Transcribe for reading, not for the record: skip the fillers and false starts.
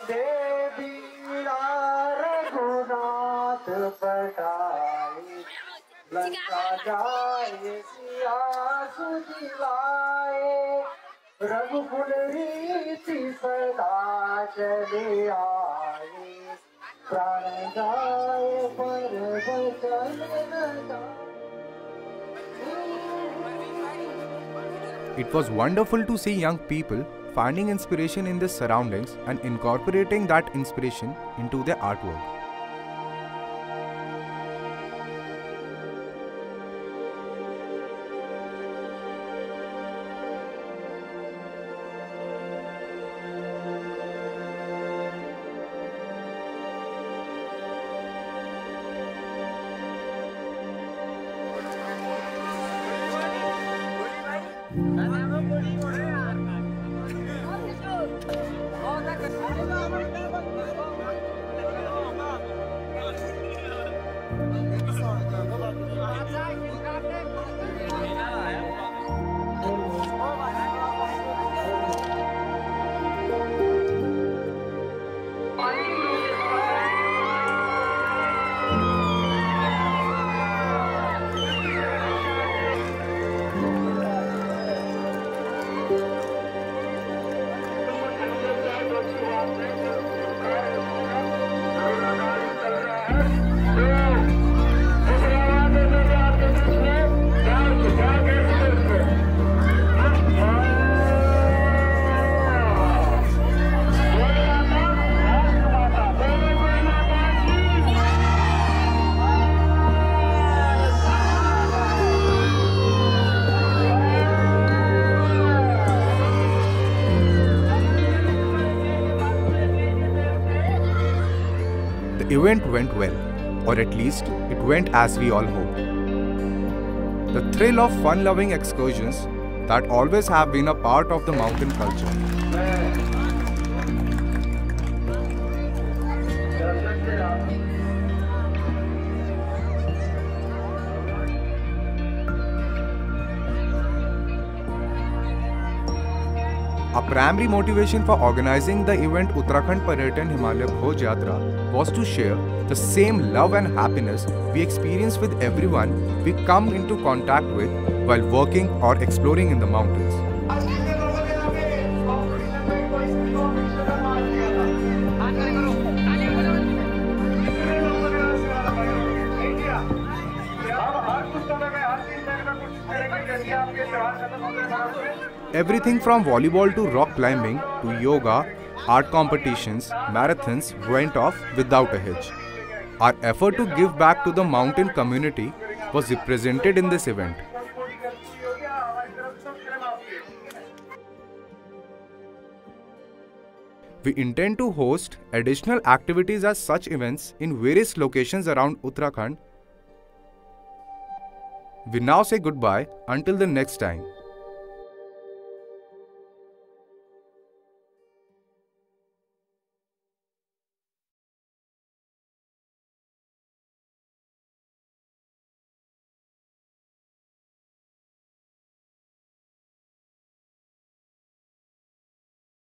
देवी रघुनाथ पठाई लंका जाए सिया सुदिलाए रघुकुल रीति सदा चले आए प्राण जाए पर वचन न जाए। It was wonderful to see young people finding inspiration in their surroundings and incorporating that inspiration into their artwork. The event went well, or at least it went as we all hoped. The thrill of fun-loving excursions that always have been a part of the mountain culture. Our primary motivation for organizing the event Uttarakhand Pariyatan Himalaya Bhoj Yatra was to share the same love and happiness we experience with everyone we come into contact with while working or exploring in the mountains. Everything from volleyball to rock climbing to yoga, art competitions, marathons went off without a hitch. Our effort to give back to the mountain community was represented in this event. We intend to host additional activities as such events in various locations around Uttarakhand. We now say goodbye until the next time.